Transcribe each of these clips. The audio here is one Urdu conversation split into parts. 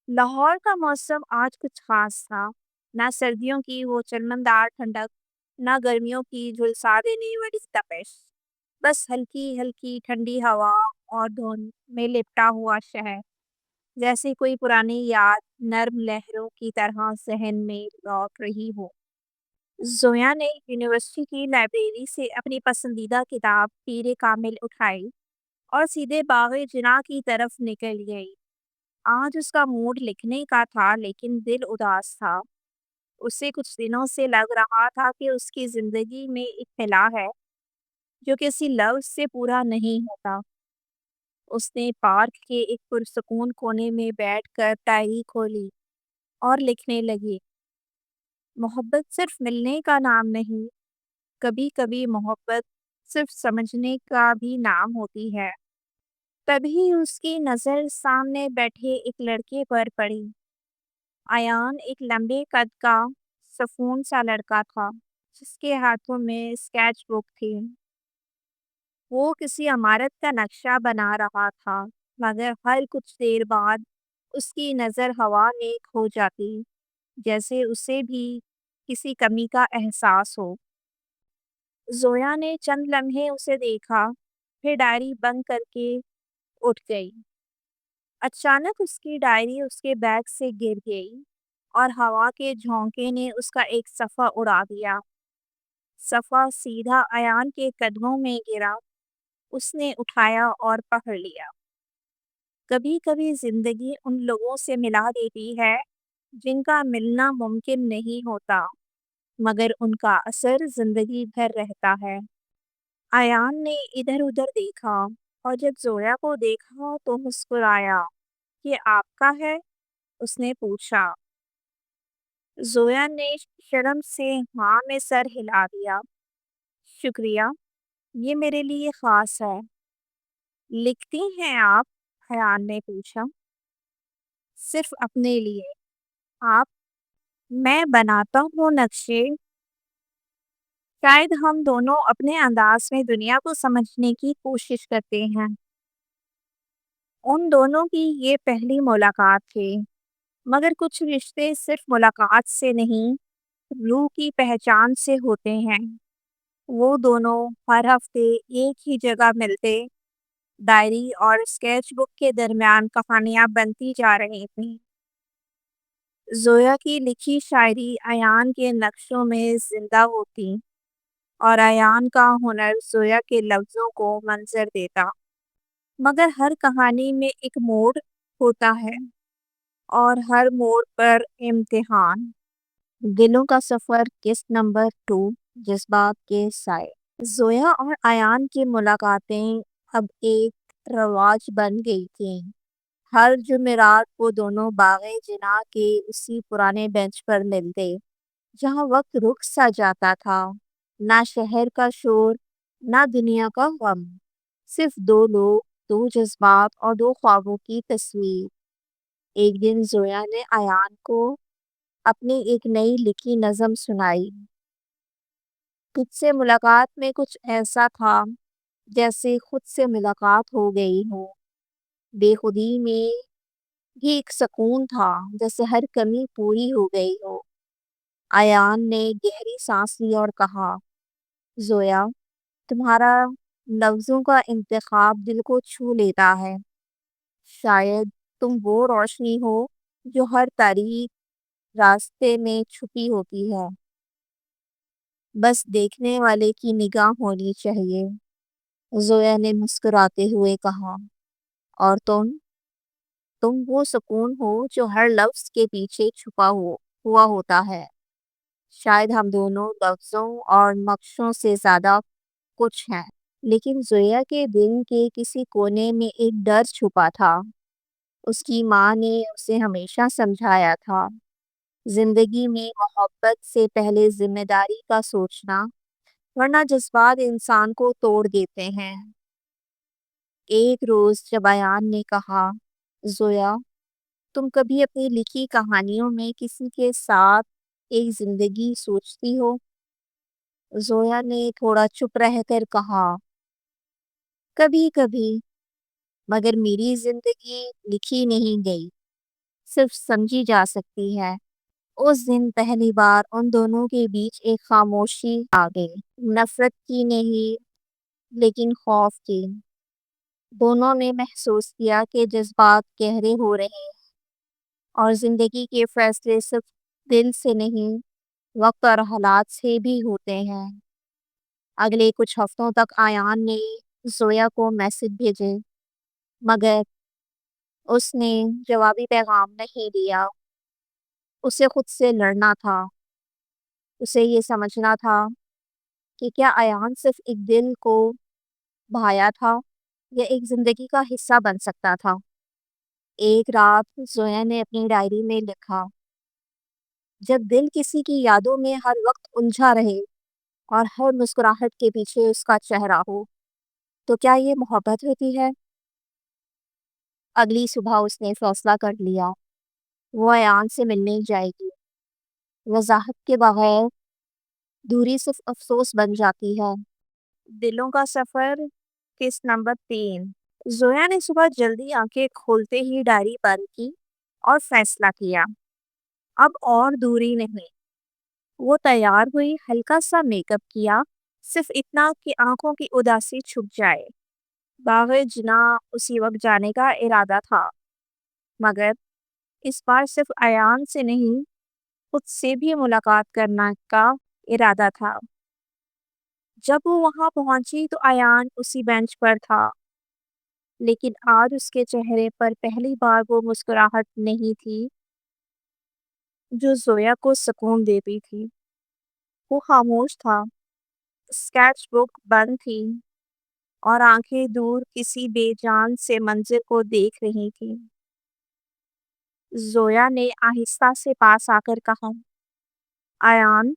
لاہور کا موسم آج کچھ خاص تھا۔ نہ سردیوں کی وہ چمندار ٹھنڈک، نہ گرمیوں کی جھلسا دینے والی تپش۔ بس ہلکی ہلکی ٹھنڈی ہوا اور دھند میں لپٹا ہوا شہر، جیسے کوئی پرانی یاد نرم لہروں کی طرح ذہن میں لوٹ رہی ہو۔ زویا نے یونیورسٹی کی لائبریری سے اپنی پسندیدہ کتاب پیر کامل اٹھائی اور سیدھے باغ جناح کی طرف نکل گئی۔ آج اس کا موڈ لکھنے کا تھا لیکن دل اداس تھا۔ اسے کچھ دنوں سے لگ رہا تھا کہ اس کی زندگی میں ایک خلا ہے جو کسی لفظ سے پورا نہیں ہوتا۔ اس نے پارک کے ایک پرسکون کونے میں بیٹھ کر ڈائری کھولی اور لکھنے لگی۔ محبت صرف ملنے کا نام نہیں، کبھی کبھی محبت صرف سمجھنے کا بھی نام ہوتی ہے۔ تبھی اس کی نظر سامنے بیٹھے ایک لڑکے پر پڑی۔ ایان ایک لمبے قد کا سفون سا لڑکا تھا جس کے ہاتھوں میں اسکیچ بک تھی۔ وہ کسی عمارت کا نقشہ بنا رہا تھا، مگر ہر کچھ دیر بعد اس کی نظر ہوا میں کھو جاتی، جیسے اسے بھی کسی کمی کا احساس ہو۔ زویا نے چند لمحے اسے دیکھا، پھر ڈائری بند کر کے اٹھ گئی۔ اچانک اس کی ڈائری اس کے بیگ سے گر گئی اور ہوا کے جھونکے نے اس کا ایک صفحہ اڑا دیا۔ صفحہ سیدھا ایان کے قدموں میں گرا۔ اس نے اٹھایا اور پکڑ لیا۔ کبھی کبھی زندگی ان لوگوں سے ملا دیتی ہے جن کا ملنا ممکن نہیں ہوتا، مگر ان کا اثر زندگی بھر رہتا ہے۔ ایان نے ادھر ادھر دیکھا اور جب زویا کو دیکھا تو مسکرایا۔ یہ آپ کا ہے؟ اس نے پوچھا۔ زویا نے شرم سے ہاں میں سر ہلا دیا۔ شکریہ، یہ میرے لیے خاص ہے۔ لکھتی ہیں آپ؟ ایان نے پوچھا۔ صرف اپنے لیے۔ آپ؟ میں بناتا ہوں نقشے۔ شاید ہم دونوں اپنے انداز میں دنیا کو سمجھنے کی کوشش کرتے ہیں۔ ان دونوں کی یہ پہلی ملاقات تھی، مگر کچھ رشتے صرف ملاقات سے نہیں، روح کی پہچان سے ہوتے ہیں۔ وہ دونوں ہر ہفتے ایک ہی جگہ ملتے، ڈائری اور اسکیچ بک کے درمیان کہانیاں بنتی جا رہی تھیں۔ زویا کی لکھی شاعری ایان کے نقشوں میں زندہ ہوتی اور ایان کا ہنر زویا کے لفظوں کو منظر دیتا۔ مگر ہر کہانی میں ایک موڑ ہوتا ہے، اور ہر موڑ پر امتحان۔ دلوں کا سفر، قسط نمبر 2، جذبات کے سائے۔ زویا اور ایان کی ملاقاتیں اب ایک رواج بن گئی تھیں۔ ہر جمعرات وہ دونوں باغ جناح کے اسی پرانے بینچ پر ملتے، جہاں وقت رک سا جاتا تھا۔ نہ شہر کا شور، نہ دنیا کا غم، صرف دو لوگ، دو جذبات اور دو خوابوں کی تصویر۔ ایک دن زویا نے ایان کو اپنی ایک نئی لکھی نظم سنائی۔ تجھ سے ملاقات میں کچھ ایسا تھا جیسے خود سے ملاقات ہو گئی ہو۔ بے خودی میں بھی ایک سکون تھا، جیسے ہر کمی پوری ہو گئی ہو۔ ایان نے گہری سانس لی اور کہا، زویا، تمہارا لفظوں کا انتخاب دل کو چھو لیتا ہے۔ شاید تم وہ روشنی ہو جو ہر تاریک راستے میں چھپی ہوتی ہے، بس دیکھنے والے کی نگاہ ہونی چاہیے۔ زویا نے مسکراتے ہوئے کہا، اور تم وہ سکون ہو جو ہر لفظ کے پیچھے چھپا ہوا ہوتا ہے۔ شاید ہم دونوں لفظوں اور نقشوں سے زیادہ کچھ ہیں، لیکن زویا کے دل کے کسی کونے میں ایک ڈر چھپا تھا۔ اس کی ماں نے اسے ہمیشہ سمجھایا تھا، زندگی میں محبت سے پہلے ذمہ داری کا سوچنا، ورنہ جذبات انسان کو توڑ دیتے ہیں۔ ایک روز جب ایان نے کہا، زویا، تم کبھی اپنی لکھی کہانیوں میں کسی کے ساتھ ایک زندگی سوچتی ہو؟ زویا نے تھوڑا چپ رہ کر کہا، کبھی کبھی، مگر میری زندگی لکھی نہیں گئی، صرف سمجھی جا سکتی ہے۔ اس دن پہلی بار ان دونوں کے بیچ ایک خاموشی آ گئی، نفرت کی نہیں لیکن خوف کی۔ دونوں نے محسوس کیا کہ جذبات گہرے ہو رہے ہیں اور زندگی کے فیصلے صرف دل سے نہیں، وقت اور حالات سے بھی ہوتے ہیں۔ اگلے کچھ ہفتوں تک ایان نے زویا کو میسج بھیجے، مگر اس نے جوابی پیغام نہیں دیا۔ اسے خود سے لڑنا تھا۔ اسے یہ سمجھنا تھا کہ کیا ایان صرف ایک دل کو بھایا تھا یا ایک زندگی کا حصہ بن سکتا تھا۔ ایک رات زویا نے اپنی ڈائری میں لکھا، جب دل کسی کی یادوں میں ہر وقت الجھا رہے اور ہر مسکراہٹ کے پیچھے اس کا چہرہ ہو، تو کیا یہ محبت ہوتی ہے؟ اگلی صبح اس نے فیصلہ کر لیا، وہ ایان سے ملنے جائے گی۔ وضاحت کے بغیر دوری صرف افسوس بن جاتی ہے۔ دلوں کا سفر، قسط نمبر 3۔ زویا نے صبح جلدی آنکھیں کھولتے ہی ڈائری بند کی اور فیصلہ کیا، اب اور دوری نہیں۔ وہ تیار ہوئی، ہلکا سا میک اپ کیا، صرف اتنا کہ آنکھوں کی اداسی چھپ جائے۔ باغ جناح اسی وقت جانے کا ارادہ تھا، مگر اس بار صرف ایان سے نہیں، خود سے بھی ملاقات کرنا کا ارادہ تھا۔ جب وہ وہاں پہنچی تو ایان اسی بینچ پر تھا، لیکن آج اس کے چہرے پر پہلی بار وہ مسکراہٹ نہیں تھی جو زویا کو سکون دیتی تھی۔ وہ خاموش تھا، اسکیچ بک بند تھی اور آنکھیں دور کسی بے جان سے منظر کو دیکھ رہی تھی۔ زویا نے آہستہ سے پاس آ کر کہا، ایان۔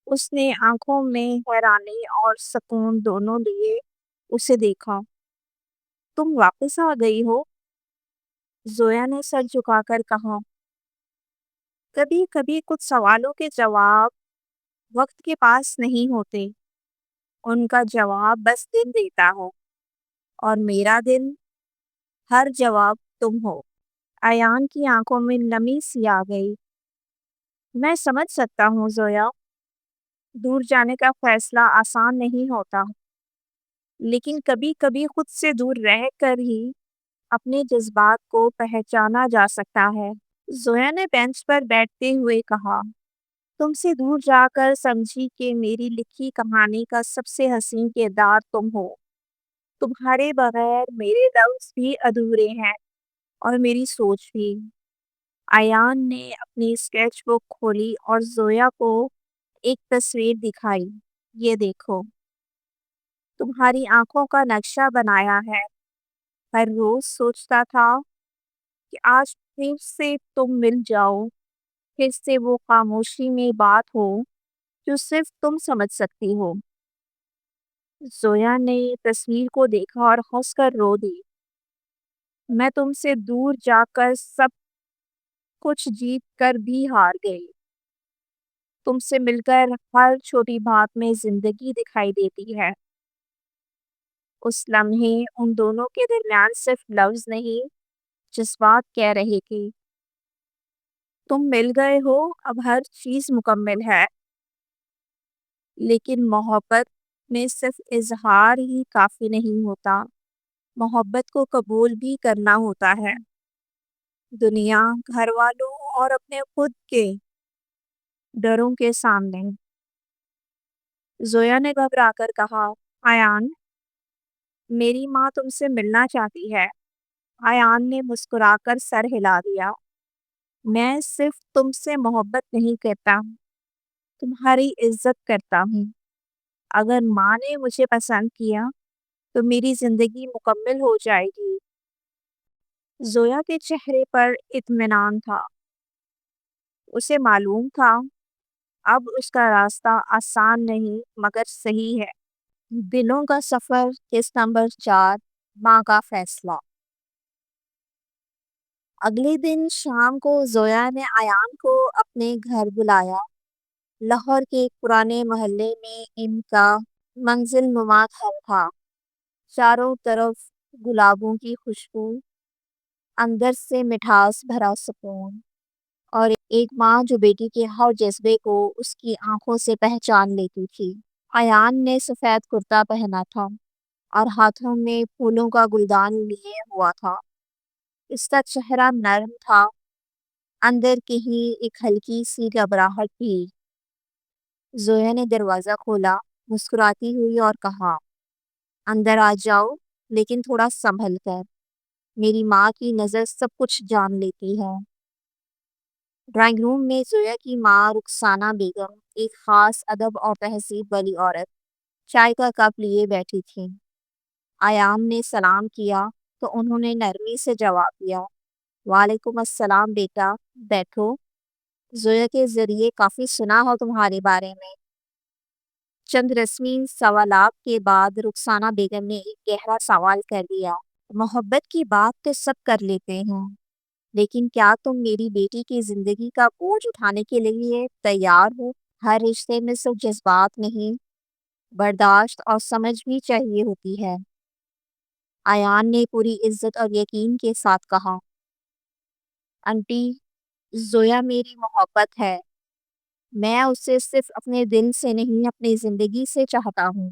اس نے آنکھوں میں حیرانی اور سکون دونوں لیے اسے دیکھا۔ تم واپس آ گئی ہو؟ زویا نے سر جھکا کر کہا، کبھی کبھی کچھ سوالوں کے جواب وقت کے پاس نہیں ہوتے، ان کا جواب بس دل دیتا ہو، اور میرا دل ہر جواب تم ہو۔ ایان کی آنکھوں میں نمی سی آ گئی۔ میں سمجھ سکتا ہوں زویا، دور جانے کا فیصلہ آسان نہیں ہوتا، لیکن کبھی کبھی خود سے دور رہ کر ہی اپنے جذبات کو پہچانا جا سکتا ہے۔ زویا نے بینچ پر بیٹھتے ہوئے کہا، تم سے دور جا کر سمجھی کہ میری لکھی کہانی کا سب سے حسین کردار تم ہو۔ تمہارے بغیر میرے لفظ بھی ادھورے ہیں اور میری سوچ بھی۔ ایان نے اپنی اسکیچ بک کھولی اور زویا کو ایک تصویر دکھائی، یہ دیکھو، تمہاری آنکھوں کا نقشہ بنایا ہے۔ ہر روز سوچتا تھا کہ آج پھر سے تم مل جاؤ، پھر سے وہ خاموشی میں بات ہو جو صرف تم سمجھ سکتی ہو۔ زویا نے تصویر کو دیکھا اور ہنس کر رو دی۔ میں تم سے دور جا کر سب کچھ جیت کر بھی ہار گئی۔ تم سے مل کر ہر چھوٹی بات میں زندگی دکھائی دیتی ہے۔ اس لمحے ان دونوں کے درمیان صرف لفظ نہیں، جذبات کہہ رہی تھی، تم مل گئے ہو، اب ہر چیز مکمل ہے۔ لیکن محبت میں صرف اظہار ہی کافی نہیں ہوتا، محبت کو قبول بھی کرنا ہوتا ہے، دنیا، گھر والوں اور اپنے خود کے ڈروں کے سامنے۔ زویا نے گھبرا کر کہا، ایان، میری ماں تم سے ملنا چاہتی ہے۔ ایان نے مسکرا کر سر ہلا دیا، میں صرف تم سے محبت نہیں کرتا، تمہاری عزت کرتا ہوں۔ اگر ماں نے مجھے پسند کیا تو میری زندگی مکمل ہو جائے گی۔ زویا کے چہرے پر اطمینان تھا، اسے معلوم تھا اب اس کا راستہ آسان نہیں مگر صحیح ہے۔ دلوں کا سفر، قسط نمبر 4۔ ماں کا فیصلہ۔ اگلے دن شام کو زویا نے ایان کو اپنے گھر بلایا۔ لاہور کے ایک پرانے محلے میں ان کا منزل نما گھر تھا، چاروں طرف گلابوں کی خوشبو، اندر سے مٹھاس بھرا سکون، اور ایک ماں جو بیٹی کے ہر جذبے کو اس کی آنکھوں سے پہچان لیتی تھی۔ ایان نے سفید کرتا پہنا تھا اور ہاتھوں میں پھولوں کا گلدان لیے ہوا تھا۔ اس کا چہرہ نرم تھا، اندر کہیں ایک ہلکی سی گھبراہٹ بھی۔ زویا نے دروازہ کھولا، مسکراتی ہوئی، اور کہا، اندر آ جاؤ، لیکن تھوڑا سنبھل کر۔ میری ماں کی نظر سب کچھ جان لیتی ہے۔ ڈرائنگ روم میں زویا کی ماں رخسانہ بیگم، ایک خاص ادب اور تہذیب والی عورت، چائے کا کپ لیے بیٹھی تھیں۔ ایان نے سلام کیا تو انہوں نے نرمی سے جواب دیا، وعلیکم السلام بیٹا، بیٹھو۔ زویا کے ذریعے کافی سنا ہو تمہارے بارے میں۔ چند رسمی سوالات کے بعد رخسانہ بیگم نے ایک گہرا سوال کر دیا، محبت کی بات تو سب کر لیتے ہیں، لیکن کیا تم میری بیٹی کی زندگی کا بوجھ اٹھانے کے لیے تیار ہو؟ ہر رشتے میں صرف جذبات نہیں، برداشت اور سمجھ بھی چاہیے ہوتی ہے۔ ایان نے پوری عزت اور یقین کے ساتھ کہا، انٹی، زویا میری محبت ہے۔ میں اسے صرف اپنے دل سے نہیں، اپنی زندگی سے چاہتا ہوں۔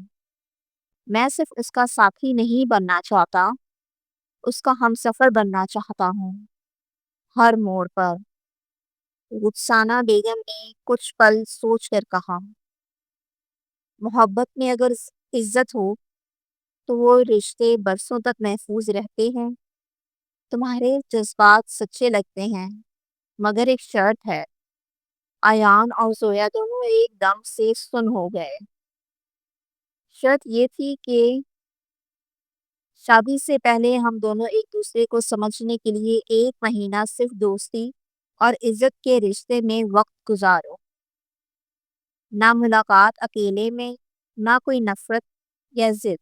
میں صرف اس کا ساتھی نہیں بننا چاہتا، اس کا ہمسفر بننا چاہتا ہوں، ہر موڑ پر۔ رخسانہ بیگم نے کچھ پل سوچ کر کہا، محبت میں اگر عزت ہو تو وہ رشتے برسوں تک محفوظ رہتے ہیں۔ تمہارے جذبات سچے لگتے ہیں، مگر ایک شرط ہے۔ ایان اور زویا دونوں ایک دم سے سن ہو گئے۔ شرط یہ تھی کہ شادی سے پہلے ہم دونوں ایک دوسرے کو سمجھنے کے لیے 1 مہینہ صرف دوستی اور عزت کے رشتے میں وقت گزارو۔ نہ ملاقات اکیلے میں، نہ کوئی نفرت یا ضد،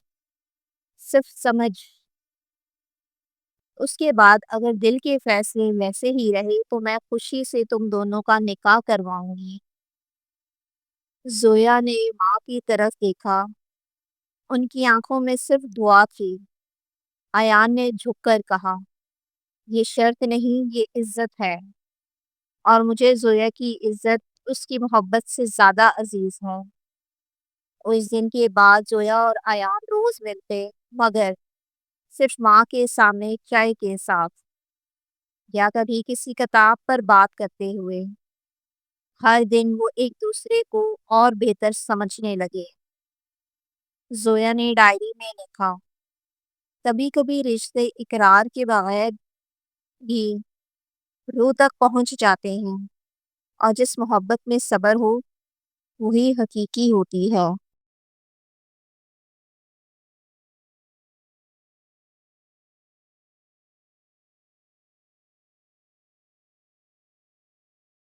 صرف سمجھ۔ اس کے بعد اگر دل کے فیصلے ویسے ہی رہے تو میں خوشی سے تم دونوں کا نکاح کرواؤں گی۔ زویا نے ماں کی طرف دیکھا، ان کی آنکھوں میں صرف دعا تھی۔ ایان نے جھک کر کہا، یہ شرط نہیں، یہ عزت ہے، اور مجھے زویا کی عزت اس کی محبت سے زیادہ عزیز ہے۔ اس دن کے بعد زویا اور ایان روز ملتے، مگر صرف ماں کے سامنے چائے کے ساتھ، یا کبھی کسی کتاب پر بات کرتے ہوئے۔ ہر دن وہ ایک دوسرے کو اور بہتر سمجھنے لگے۔ زویا نے ڈائری میں لکھا، کبھی کبھی رشتے اقرار کے بغیر بھی روح تک پہنچ جاتے ہیں، اور جس محبت میں صبر ہو وہی حقیقی ہوتی ہے۔